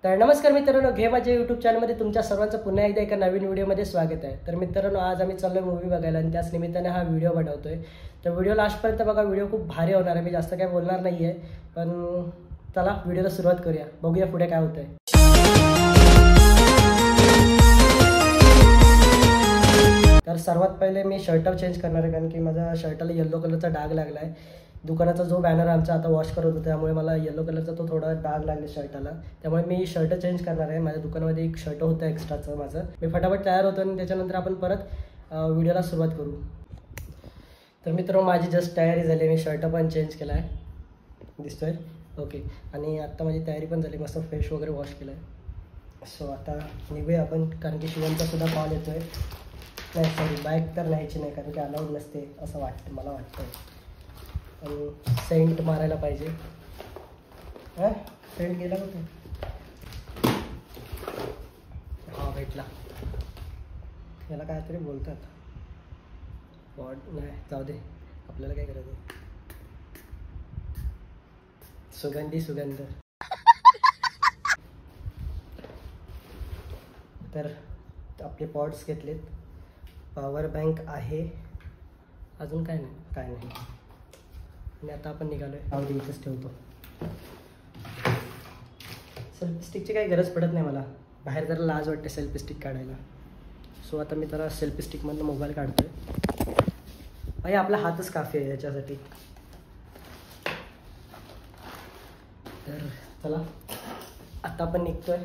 तर नमस्कार मित्रांनो, घे माझ्या यूट्यूब चॅनलमध्ये तुमच्या सर्वांचं पुन्हा एकदा एका नवीन व्हिडिओमध्ये स्वागत आहे। तर मित्रांनो, आज आम्ही चाललोय मूवी बघायला आणि त्याच निमित्ताने हा व्हिडिओ बनवतोय। तर व्हिडिओ लास्टपर्यंत बघा, व्हिडिओ खूप भारी होणार आहे। मी जास्त काय बोलणार नाही आहे, पण चला व्हिडिओला सुरुवात करूया, बघूया पुढे काय होतंय। तर सर्वात पहिले मी शर्ट चेंज करणार आहे, कारण की माझ्या शर्टाला येलो कलरचा डाग लागला आहे। दुकानाचा जो बॅनर आमचा आता वॉश करत होता, त्यामुळे मला येलो कलरचा तो थोडा डाग लागले शर्टाला, त्यामुळे मी शर्ट चेंज करणार आहे। माझ्या दुकानामध्ये एक शर्ट होतं एक्स्ट्राचं माझं। मी फटाफट तयार होतो आणि त्याच्यानंतर आपण परत व्हिडिओला सुरुवात करू। तर मित्रांनो, माझी जस्ट तयारी झाली, मी शर्ट पण चेंज केला आहे, दिसतोय ओके। आणि आत्ता माझी तयारी पण झाली, मस्त फ्रेश वगैरे वॉश केलं आहे। सो आता निघूया आपण, कारण की शिवमचा सुद्धा कॉल येतो आहे। नाही सॉरी, बाईक तर न्यायची नाही, कारण की अलाउड नसते असं वाटतं, मला वाटतं। आणि सेंट मारायला पाहिजे। हां, सेंट गेला कुठे? हा भेटला। याला काहीतरी बोलतात, बॉड नाही, जाऊ दे, आपल्याला काय करायचं। सुगंधी सुगंध। तर आपले पॉट्स घेतलेत, पॉवर बँक आहे, अजून काय नाही। आणि आता आपण निघालोय, आवडी इथंच ठेवतो। सेल्फी स्टिकची काही गरज पडत नाही मला, बाहेर जरा लाज वाटते सेल्फी स्टिक काढायला। सो आता मी जरा सेल्फी स्टिकमधनं मोबाईल काढतोय। भाई आपला हातच काफी आहे याच्यासाठी। तर चला आता आपण निघतोय।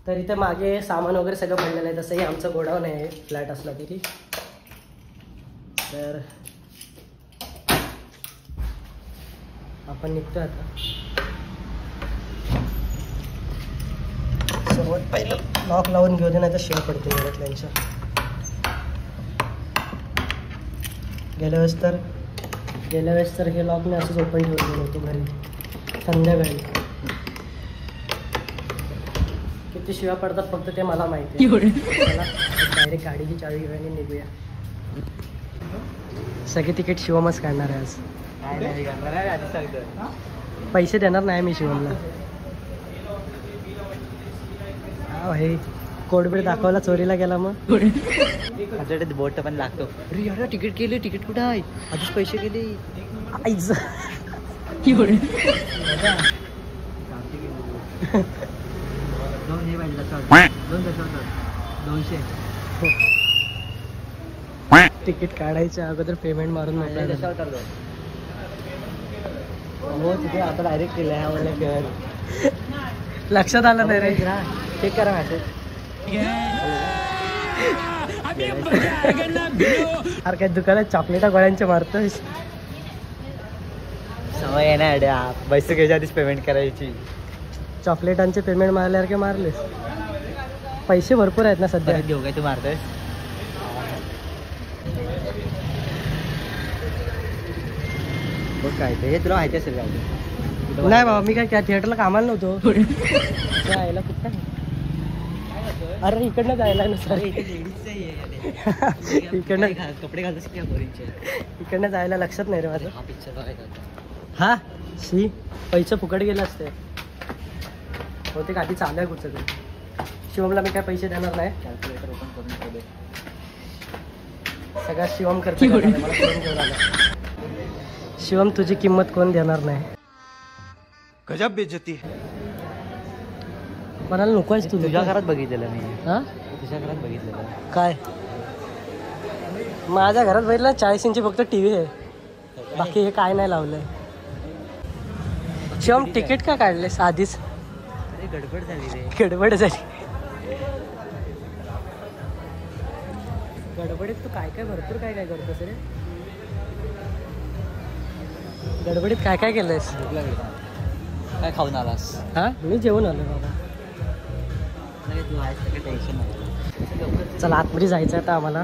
तर इथे मागे सामान वगैरे सगळं पडलेलं आहे, तसंही आमचं गोडाऊन आहे, फ्लॅट असला तरी। तर आपण निघतोय आता। सर्वात पहिले लॉक लावून घेऊ दे, नाही तर शेव पडते घरातल्यांच्या। गेल्या वेळेस तर हे लॉक मी असंच ओपन ठेवून गेलो होतो घरी संध्याकाळी। किती शिव्या पडतात फक्त ते मला माहिती आहे। डायरेक्ट गाडीची चावी घेऊन आणि निघूया। सगळे तिकीट शिवमच काढणार आहे आज। पैसे देणार नाही मी शिवमला। हा भाई, कोडबीड दाखवायला चोरीला गेला, मग माझ्याकडे बोट पण लागतो। अरे यार, तिकीट केले, तिकीट कुठं आहे? आधीच पैसे गेले। आईच तिकीट काढायच्या अगोदर पेमेंट मारून हो, तिथे आता डायरेक्ट केलं आहे। लक्षात आलं नाही रे, चेक करा मॅसेज। अरे काय दुकानात चॉकलेटा गोळ्यांचे मारतोय? सवय आहे ना अड्या, पैसे घ्यायच्या आधीच पेमेंट करायची। चॉकलेटांचे पेमेंट मारल्यासारखे मारलेस। पैसे भरपूर आहेत ना सध्या। घेऊ काय तू मारतोय? काय ते तुला माहिती असेल का? नाही बाबा, मी काय त्या थिएटरला कामाला नव्हतो। यायला कुठं? अरे इकडनं जायला ना सर, इकडनं कपडे घालतोस की पोरींचे? इकडनं जायला लक्षात नाही रे माझं। हा पिक्चर बघायचा। हा शी, पैसे फुकट गेले असते होते। गाडी चालू आहे कुठचं तरी। शिवमला मी काय पैसे देणार नाही। कॅल्क्युलेटर ओपन करून ठेवले, सगळा शिवम खर्च करणार आहे, मला शिवम घेऊन आला। शिवम, तुझी किंमत कोण देणार नाही। गजब बेइज्जती है। कोणाला नको आहेस तू? तुझ्या घरात बघितलेलं मी। हां, तुझ्या घरात बघितलेलं काय? माझ्या घरात बघितलं 40 इंची फक्त TV आहे, बाकी हे काय नाही लावलंय। शिवम, तिकीट का काढलेस आधीच? अरे गडबड झाली रे, गडबड झाली। गडबडीत तू काय काय भरपूर काय काय करतोस रे? गडबडीत काय काय केलंयस? काय खाऊन आलास? हां, मी जेवून आलो बाबा। तू आहेस काही टेन्शन नाही। चल आतमध्ये जायचं आता आम्हाला।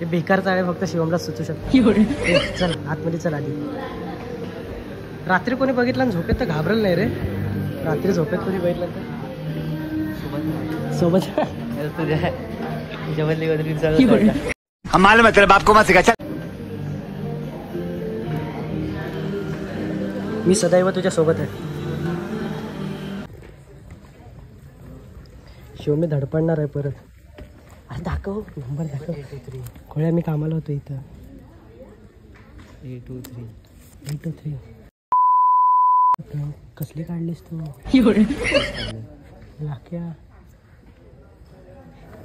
हे बेकार चाळे फक्त शिवमला सुचू शकतो। चल आतमध्ये चल आधी। रात्री कोणी बघितलं आणि झोपेत तर घाबरलं नाही रे? रात्री झोपेत कोणी बघितलं तर सोबत मालूम है तेरे बाप को मत सिखा। मी सदैव तुझ्या सोबत आहे। शिव मी धडपडणार आहे परत. अरे दाखव नंबर दाखव. 823 खोळ्या मी कामाला होतो इथं. 823 कसले काढलेस तू लाख्या.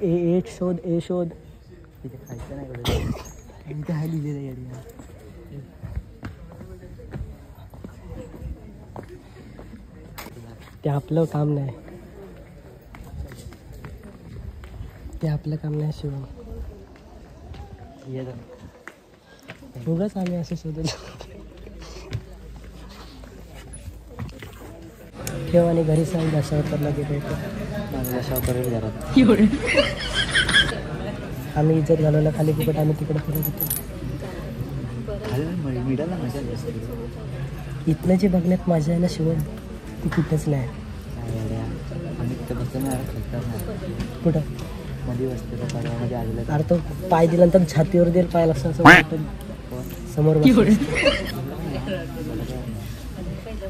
ए शोध तिथे खायचं नाही एवढं. इथे हा लिहिलेलं गाडी. ते आपलं काम नाही. शिव. उगाच आम्ही असं शोधत ठेव आणि घरी सांग दशावतारला गेलो होतो. आम्ही इज्जत घालवला खाली फुकट. आम्ही तिकडे फिरत होतो. मिळाला मजा जास्त. इथलं जे बघण्यात मजा आहे ना शिवम ती कुठंच नाही. आम्ही तिथं बसतो ना खेळतात ना. कुठं मध्ये बसतो मध्ये आलेलं. अरे तो पाय दिल्यानंतर छातीवर देईल पाय असं वाटतं. समोर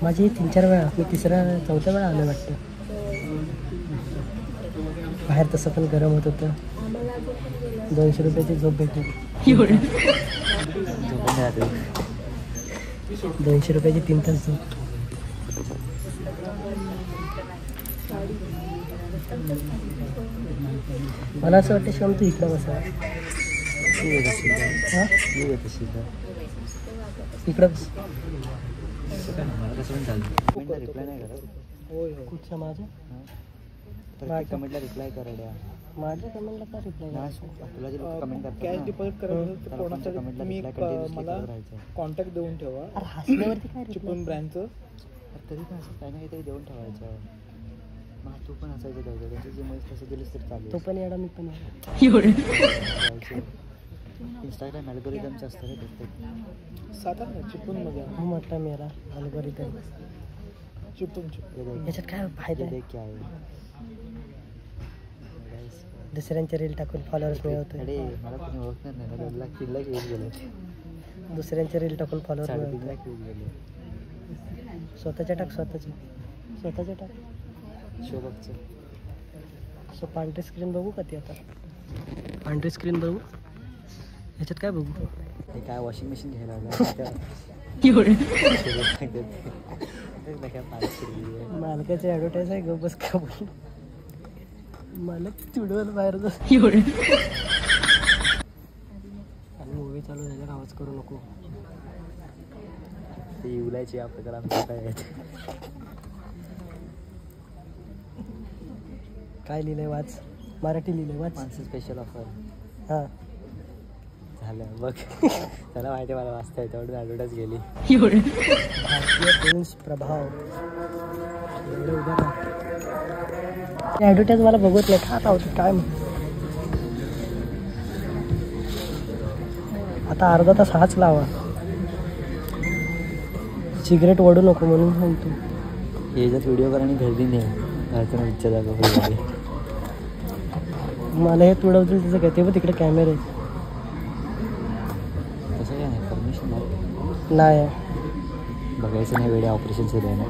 माझी 3-4 वेळा. मी 3-4 वेळा आलो वाटतं. बाहेर तसं पण गरम होत होतं. 200 रुपयाची झोप भेटेल. 200 रुपयाची 3 तास झोप. मला असं वाटतं शिवम तू इकडं बसा. इकडं बस. रिप्लाय नाही करत. कुठच्या माझ्या कमेंटला रिप्लाय करायला. माझ्या कमेंटला का रिप्लाय तुला जे कमेंट कॅश डिपॉझिट करायचं कोणासाठी मी मला कॉन्टॅक्ट देऊन ठेवा. अरे हसल्यावरती काय चिपळूण ब्रँडचं. तरी पण असं काही ना काहीतरी देऊन ठेवायचं. मग तू पण असायचं द्यायचं. त्यांची जे मैस तसं दिलीस तर चालेल. तो पण येडा मी पण इंस्टाग्राम अल्गोरिदमचं असतं रे प्रत्येक. सातारा चिपळूणमध्ये हो म्हटलं मेरा अल्गोरिदम. चिपळूण याच्यात काय फायदा आहे? क्या आहे दुसऱ्यांचे रील टाकून फॉलोअर्स मिळवतोय. अरे मला कोणी ओळखणार नाही. 2 लाख 3 लाख येऊन गेले. दुसऱ्यांचे रील टाकून फॉलोअर्स 3.5 मिळवतोय. लाख येऊन गेले. स्वतःच्या टाक. स्वतःच्या टाक. शोभकचं. सो पांढरी स्क्रीन बघू का ती आता? पांढरी स्क्रीन बघू. ह्याच्यात काय बघू? हे काय वॉशिंग मशीन घ्यायला आलं. मालकाची ॲडव्हर्टाईज आहे. ग बस का बोल. मालक चिडवल बाहेर जा. आणि मूवी चालू झाल्यावर आवाज करू नको. ते इवलायची आपल्याकडे आमच्या काय आहेत. काय लिहिलंय वाच. मराठी लिहिलंय वाच. माणसं स्पेशल ऑफर. हां झालं बघ. त्याला माहिती मला वाचता येतं. तेवढं ॲडव्हर्टाईज गेली. भारतीय फिल्म्स प्रभाव. एवढं उभं राहा. ॲडव्हर्टाईज मला बघत नाही. खात आहोत काय मग. आता अर्धा तास हाच लावा. सिगरेट ओढू नको म्हणून सांगतो. हे जर व्हिडिओ करा आणि घरी नाही घरचं इच्छा जागा. मला हे तुडवतील तिचं काय. ते पण तिकडे कॅमेरे आहेत. तसं काय नाही. परमिशन नाही बघायचं नाही. वेळी ऑपरेशन सुरू आहे ना.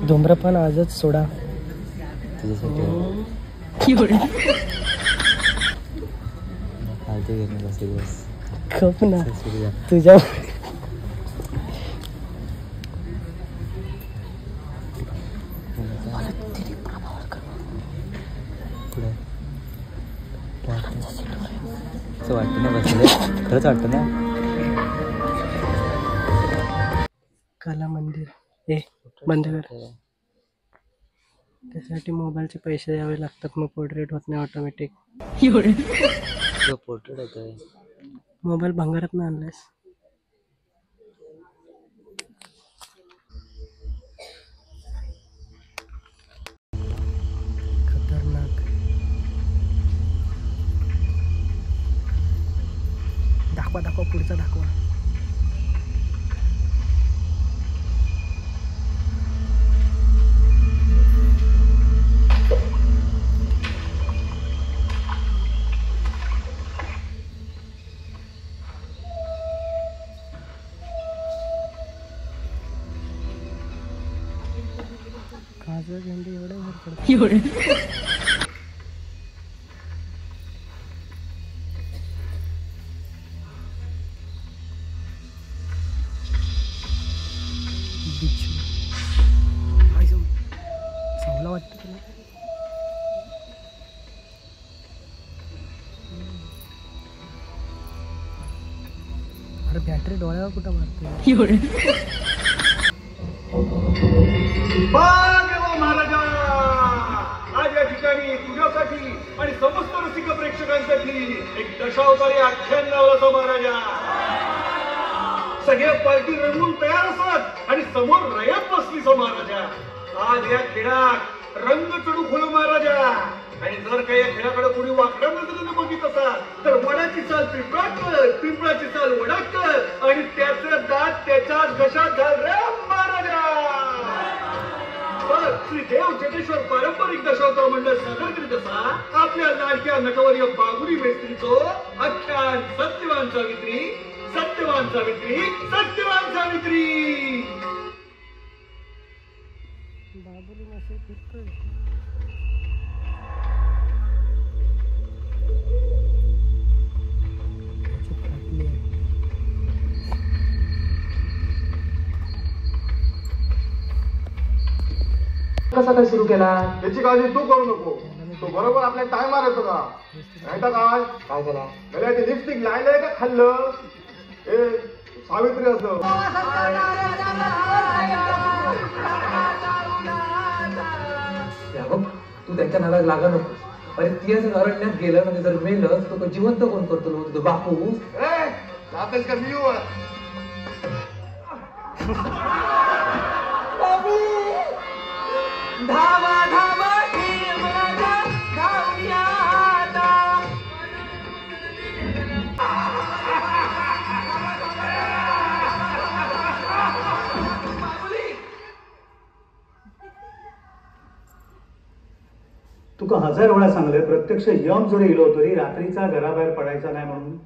धूम्रपान आजच सोडा. तुझ्यासाठी फालतू घेणे बस दिवस. खप ना तुझ्या. असं वाटतं ना बसले. खरंच वाटतं ना. कला मंदिर. ए बंद कर. त्यासाठी मोबाईलचे पैसे द्यावे लागतात. मग पोर्ट्रेट होत नाही ऑटोमॅटिक. पोर्ट्रेट होतोय. मोबाईल भंगारात ना आणलायस. खतरनाक. दाखवा पुढचा दाखवा. काजळ झेंडे सावला वाटतं तुला? अरे बॅटरी डोळ्यावर कुठं मारते? महाराजा आज या ठिकाणी तुझ्यासाठी आणि समस्त रसिक प्रेक्षकांसाठी एक दशावतारी आख्यान लावला महाराजा. सगळे पार्टी रंगून तयार असत आणि समोर रयत बसली महाराजा. आज या खेळात रंग चढू खोल महाराजा. आणि जर काही या खेळाकडे कोणी वाकड्या नजरेने बघित असाल तर वडाची चाल पिंपळात कर, पिंपळाची चाल वडात कर आणि त्याचे दात त्याच्या घशात घाल रे महाराजा. श्री देव चेतेश्वर पारंपरिक दशावतार मंडळ सादर करीत असा आपल्या लाडक्या नटवर्य बाबुरी मेस्त्रीचो आख्यान सत्यवान सावित्री, सत्यवान सावित्री, सत्यवान सावित्री. कसा काय सुरू केला? त्याची काळजी तू करू नको. तो बरोबर आपल्या टायमार येतो का? नाही तर काय काय केला? मला ते लिपस्टिक लायलंय का खाल्लं? ए सावित्री असं तू त्यांच्या नादात लागा नको. अरे ती असं अरण्यात गेलं म्हणजे जर मेलं तो जिवंत कोण करतो? तो बापू. जातेस का मी येऊ? धावा धावा धावूया आता. तुका 1000 वेळा सांगले प्रत्यक्ष यम जरी इलो तरी रात्रीचा घराबाहेर पडायचा नाही म्हणून.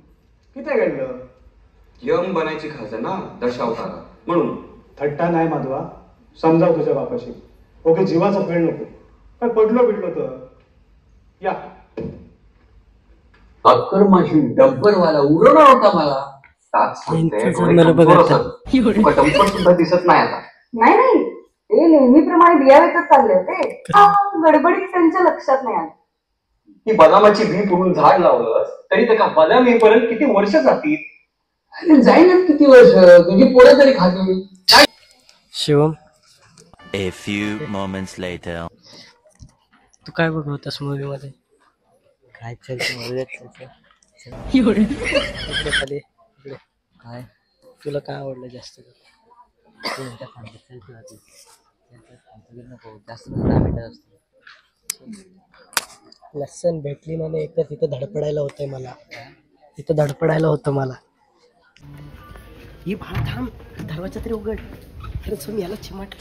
किती घडलं? यम बनायची खास आहे ना दशावतारा म्हणून. थट्टा नाही माधवा, समजाव तुझ्या बापाशी. ओके जीवाचा फेळ नको. काय पडलो बिडलो तर या. अकर्माशी डब्बरवाला उरवणार होता मला. डंपर सुद्धा दिसत नाही आता. नाही नाही, ते नेहमीप्रमाणे बियावेतच चालले होते. गडबडीत त्यांच्या लक्षात नाही आलं. ही बदामाची बी तोडून झाड लावलंस तरी त्या बदाम येईपर्यंत किती वर्ष जातील? जाईनच किती वर्ष. तुझी पोरं तरी खातील. Shivam, A few moments later. तू काय बघ होतास मूवी मध्ये? काय चालतं खाली इकडे. काय तुला काय आवडलं जास्त? जास्त 10 मिनिटं असतो. लसन भेटली नाही एक तर तिथं धडपडायला होतंय मला. तिथं धडपडायला होतं मला. ही भाड थांब, दरवाजा तरी उघड. खरंच मी याला चिमाट.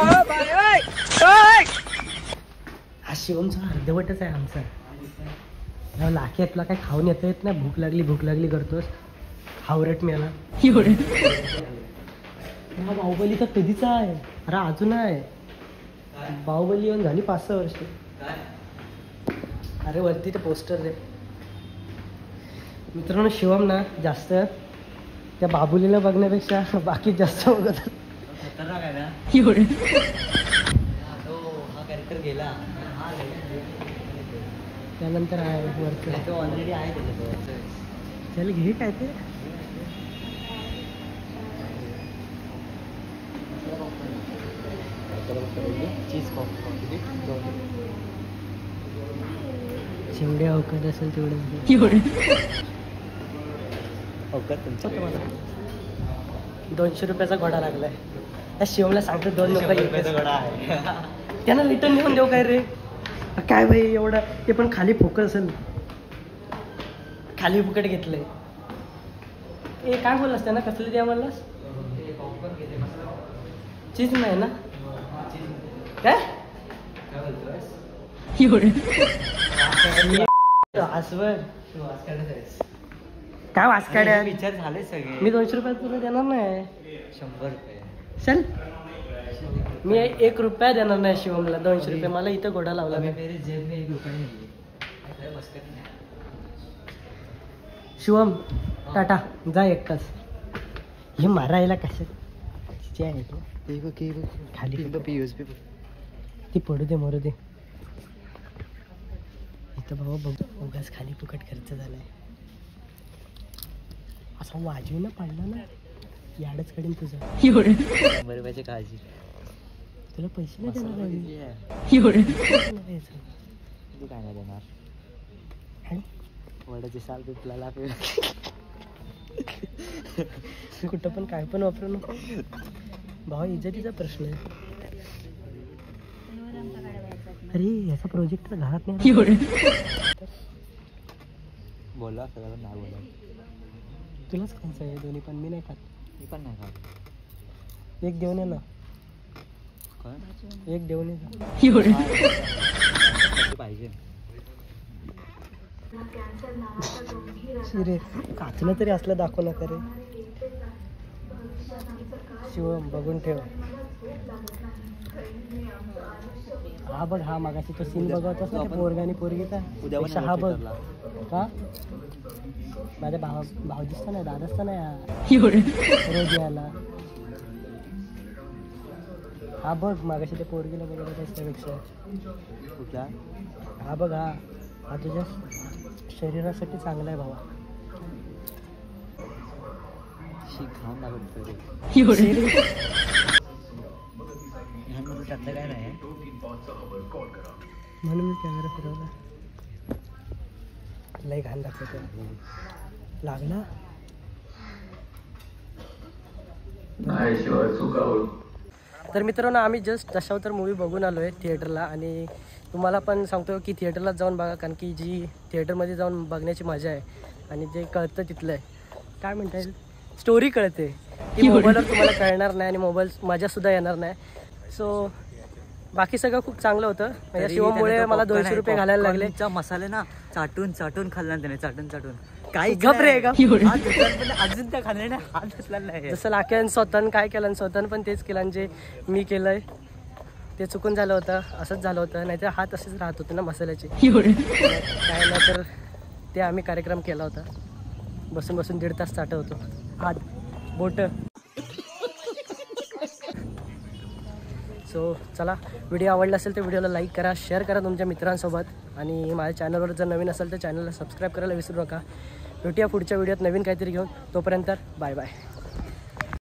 हा शिवमचा अर्धवटच आहे आमचा. लाखे तुला काय खाऊन येता येत नाही. भूक लागली करतोस. हावरट मी याला. हा बाहुबली तर कधीचा आहे? अरे अजून आहे. बाहुबली येऊन झाली 5-6 वर्ष. अरे वरती ते पोस्टर रे. मित्रांनो, शिवम ना जास्त त्या बाबुलीला बघण्यापेक्षा बाकी जास्त बघत. हा कॅरेक्टर गेला. त्यानंतर आहे वरती. ऑलरेडी आहे त्याच्यात. चल घे काय ते. चीज जेवढे अवकाश असेल तेवढे. अवकाश तुमचा तुम्हाला 200 रुपयाचा घोडा लागलाय. त्या शिवमला सांगतो 2 रुपये घोडा आहे. त्यांना रिटर्न घेऊन देऊ काय रे? काय भाई एवढं? ते पण खाली फुकट असेल. खाली फुकट घेतलंय. ए काय बोललास त्यांना? कसले द्या म्हणलास? चीज नाही ना? काय काय वासकाड्या? विचार झाले सगळे. मी 200 रुपये तुला देणार नाही. 100 रुपये. चल मी 1 रुपया देणार नाही शिवमला. 200 रुपये मला इथं घोडा लावला. मेरे जेब में 1 रुपया नहीं है. शिवम टाटा जा एकटाच. हे मारायला कसं आहे खाली PUSP ती पडू दे मरू दे. इथं बाबा बघ उगाच खाली फुकट खर्च झालाय. असा वाजवी ना पडला ना याडच कडीन तुझं. 100 रुपयाची काळजी. तुला पैसे नाही देणार आहे. तू काय नाही देणार. वडाची साल पिपला कुठं पण काय पण वापरू नको भावा. इज्जतीचा प्रश्न आहे. अरे याचा प्रोजेक्ट घरात नाही. बोलला सगळं नाही बोला. तुलाच खायचं आहे दोन्ही पण. मी नाही खात. मी पण नाही खात. एक देऊन ये ना. काय एक देऊन ये. पाहिजे. शिरे काचनं तरी असलं दाखवलं का रे. शिवम बघून ठेव. हा बघ हा मागाशी तो सीन बघवतोस ना पोरगा आणि पोरगीचा. उद्या हा बघ का माझ्या भाऊ दिसता नाही दादा असता नाही रोज यायला. हा बघ मागाशी त्या पोरगीला बघत त्याच्यापेक्षा. कुठला? हा बघ हा तुझ्या शरीरासाठी चांगला आहे भावा. खाऊन दाखवतो त्यातलं काय नाही म्हणून मी कॅमेरा फिरवला. लय घाण दाखवतो. लागला तर मित्रांनो आम्ही जस्ट दशावतार मूवी बघून आलो आहे थिएटरला. आणि तुम्हाला पण सांगतो की थिएटरला जाऊन बघा. कारण की जी थिएटरमध्ये जाऊन बघण्याची मजा आहे आणि जे कळतं तिथलं आहे काय म्हणता येईल स्टोरी कळते ती मोबाईलवर तुम्हाला कळणार नाही. आणि मोबाईल मजासुद्धा येणार नाही. सो बाकी सगळं खूप चांगलं होतं. म्हणजे शिवमुळे मला 200 रुपये घालायला लागले. मसाले ना चाटून चाटून खाल्ला त्याने. चाटून काही घबरे अजून त्या खाल्ले नाही. हात घेतला नाही. जसं लाक्यान स्वतःन काय केलं स्वतःन पण तेच केलं. आणि जे मी केलंय ते चुकून झालं होतं. असंच झालं होतं. नाहीतर हात असेच राहत होते ना मसाल्याचे. काय नाही तर ते आम्ही कार्यक्रम केला होता. बसून 1.5 तास चाटत होतो. हात बोट. सो चला व्हिडिओ आवडला असेल तर व्हिडिओला लाईक करा शेअर करा तुमच्या मित्रांसोबत. आणि माझ्या चॅनलवर जर नवीन असेल तर चॅनलला सबस्क्राईब करायला विसरू नका. भेटूया पुढच्या व्हिडिओत नवीन काहीतरी घेऊन. तोपर्यंत बाय बाय.